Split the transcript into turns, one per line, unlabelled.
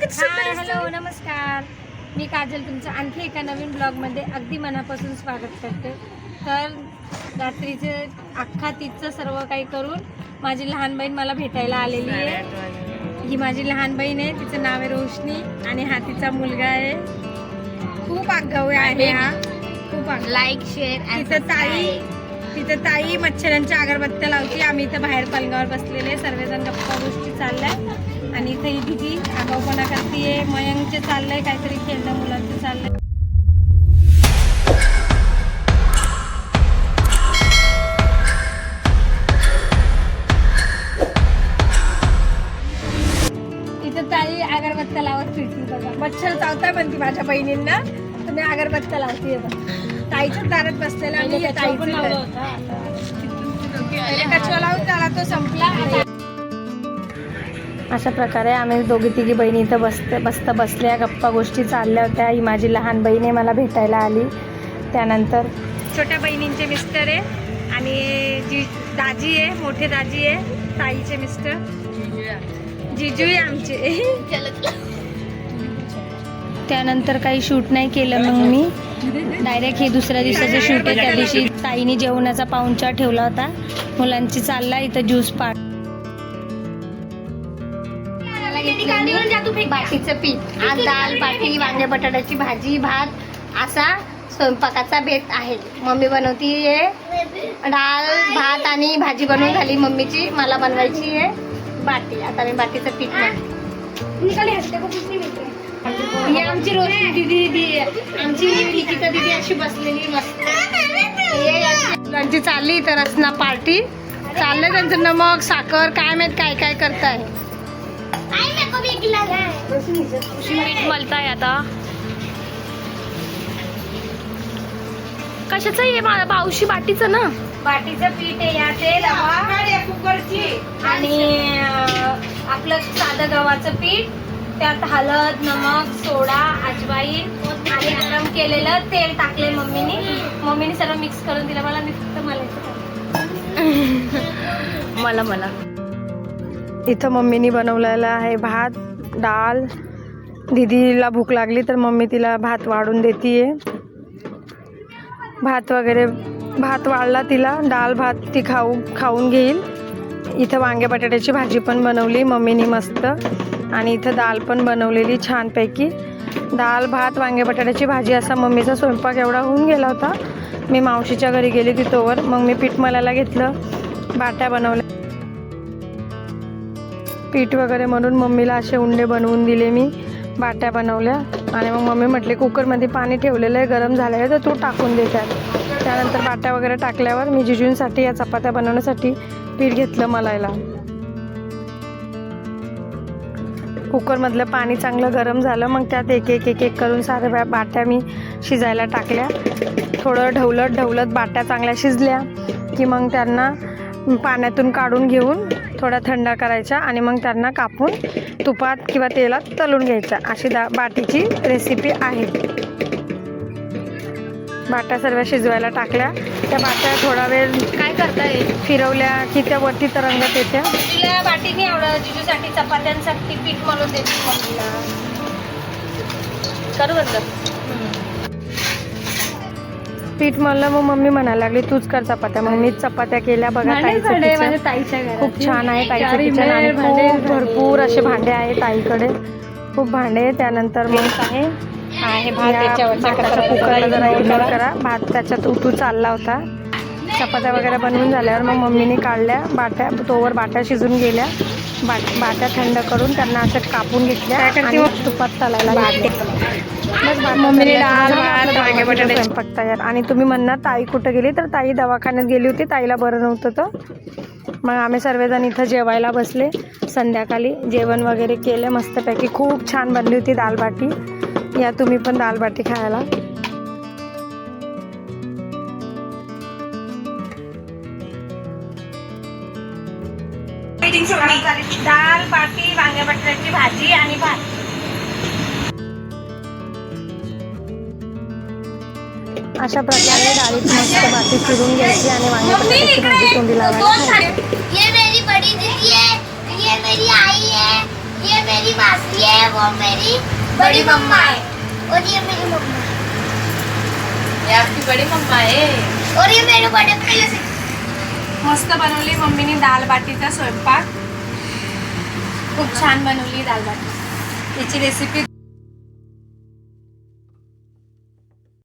Hi hello नमस्कार, मी काजल तुमचं आणखी एका नवीन ब्लॉगमध्ये अगदी मनापासून स्वागत करते. तर रात्रीचे अख्खा तीचं सर्व काही करून माझी लहान बहीण मला भेटायला आलेली आहे. ही माझी लहान बहीण आहे, तिचं नाव आहे रोशनी आणि हा तिचा मुलगा आहे. खूप आगाऊ आहे हा, खूप
लाईक शेअर.
तिथं ताई मच्छरांच्या अगरबत्त्या लावती. आम्ही इथं बाहेर पलंगावर बसलेले, सर्वजण गप्पा गोष्टी चालल्या आणि इथं ही दिदी आगाऊपणा करतीये. मयंकचे चाललंय काहीतरी खेळणं, मुलांचं चाललंय. इथं ताई अगरबत्त्या लावत फिरती बघा. मच्छर चावताय म्हणती माझ्या बहिणींना, तुम्ही अगरबत्त्या लावतीये बघा. ताईच्या दारात बसलेला आणि ताईचं लावलं होता. कचरा लावून झाला तो संपला. अशा प्रकारे आम्ही दोघी तिघी बहिणी इथं बसल्या, गप्पा गोष्टी चालल्या होत्या. ही माझी लहान बहीण आहे, मला भेटायला आली. त्यानंतर छोट्या बहिणींचे मिस्टर आहे आणि जी दाजी आहे, मोठे दाजी आहे, ताईचे मिस्टर जिजू आहे आमचे. त्यानंतर काही शूट नाही केलं, मग मी डायरेक्ट हे दुसऱ्या दिवसाचं शूट आहे. त्या दिवशी ताईने जेवणाचा पाहुणचार ठेवला होता, मुलांची चालला इथं ज्यूस पाड.
बाटीचं पीठ, आज दाल बाटी, वांगे बटाट्याची भाजी, भात, असा स्वयंपाकाचा बेत आहे. मम्मी बनवती आहे डाळ भात आणि भाजी बनवून झाली मम्मीची. मला बनवायची आहे बाटी. आता मी बाटीचं पीठ ही आमची रोशनी दीदी, आमची निकिता दीदी अशी बसलेली मस्त. त्यांची चालली तर रसना पार्टी चाललंय त्यांचं. नमक साखर काय माहित काय काय करताय. पीठ मलताय आता. कशाचं आहे मला पावशी बाटीचं ना?
बाटीचं पीठ आहे, याचे रवा कुकरची आणि आपलं साधं गव्हाचं पीठ, त्यात हळद, नमक, सोडा, अजवाईन आणि गरम केलेलं तेल टाकले मम्मीने सर्व मिक्स करून दिलं मला. मी फक्त
मला
इथं मम्मीने बनवलेला आहे भात डाळ. दीदीला भूक लागली तर मम्मी तिला भात वाढून देतीये. भात वाढला तिला, डाळ भात ती खाऊन घेईल. इथं वांगे बटाट्याची भाजी पण बनवली मम्मीने मस्त, आणि इथं दाल पण बनवलेली छानपैकी. दाल भात वांगे बटाट्याची भाजी असा मम्मीचा स्वयंपाक एवढा होऊन गेला होता. मी मावशीच्या घरी गेली तिथोवर, मग मी पीठ मलायला घेतलं, बाट्या बनवल्या. पीठ वगैरे म्हणून मम्मीला असे उंडे बनवून दिले, मी बाट्या बनवल्या. आणि मग मम्मी म्हटले कुकरमध्ये पाणी ठेवलेलं आहे, गरम झालं आहे तर तू टाकून दे त्यात. त्यानंतर बाट्या वगैरे टाकल्यावर मी जिजूंसाठी या चपात्या बनवण्यासाठी पीठ घेतलं मलायला. कुकरमधलं पाणी चांगलं गरम झालं, मग त्यात एक एक करून साऱ्या बाट्या मी शिजायला टाकल्या. थोडं ढवलत बाट्या चांगल्या शिजल्या की मग त्यांना पाण्यातून काढून घेऊन थोडा थंड करायच्या आणि मग त्यांना कापून तुपात किंवा तेलात तळून घ्यायच्या. अशी बाटीची रेसिपी आहे. बाट्या सर्व शिजवायला टाकल्या. त्या बाट्या थोडा वेळ
काय करताय
फिरवल्या की त्या वरती तरंगत येत्या.
तिला बाटी नाही आवडत, जिजूसाठी चपात्यांसाठी पीठ मळून देते मम्मीला. करू बंद
पीठ मळलं, मग मम्मी म्हणायला लागली तूच कर चपात्या. मग मीच चपात्या केल्या. बघा ताईचं खूप छान आहे ताईचं किचन, आणि खूप भरपूर असे भांडे आहे ताईकडे, खूप भांडे. त्यानंतर मग आहे भाताचा कुकरला जरा इग्नोर करा, भात त्याच्यात उतू चालला होता. चपात्या वगैरे बनवून झाल्यावर मग मम्मीने काढल्या बाट्या, तोवर बाट्या शिजून गेल्या. बाट्या थंड करून त्यांना अशा कापून घेतल्या आणि तुपात तळायला बस. मम्मीने डाळ भात वांगे बटाटे स्वयंपाक तयार. आणि तुम्ही म्हणणार ताई कुठं गेली, तर ताई दवाखान्यात गेली होती, ताईला बरं नव्हतं तर. मग आम्ही सर्वजण इथं जेवायला बसले. संध्याकाळी जेवण वगैरे केलं मस्तपैकी. खूप छान बनली होती दाल बाटी. या तुम्ही पण दाल बाटी खायला. दाल बाटी वांगे बटाट्याची भाजी आणि भात. अशा प्रकारे डाळीत मस्त बाटी चिरून घ्यायची आणि वांगे बटाट्याची भाजी तोंडी लावायची.
ये मेरी बड़ी दीदी है, ये मेरी आई है, ये मेरी मासी है, वो मेरी बड़ी मम्मा है, और ये मेरी मम्मा है,
ये आपकी बड़ी मम्मा आहे.
और ये मेरे बड़े भैया से.
मस्त बनवली मम्मीने दाल बाटीचा स्वयंपाक. खूप छान बनवली दाल बाटी. तिची रेसिपी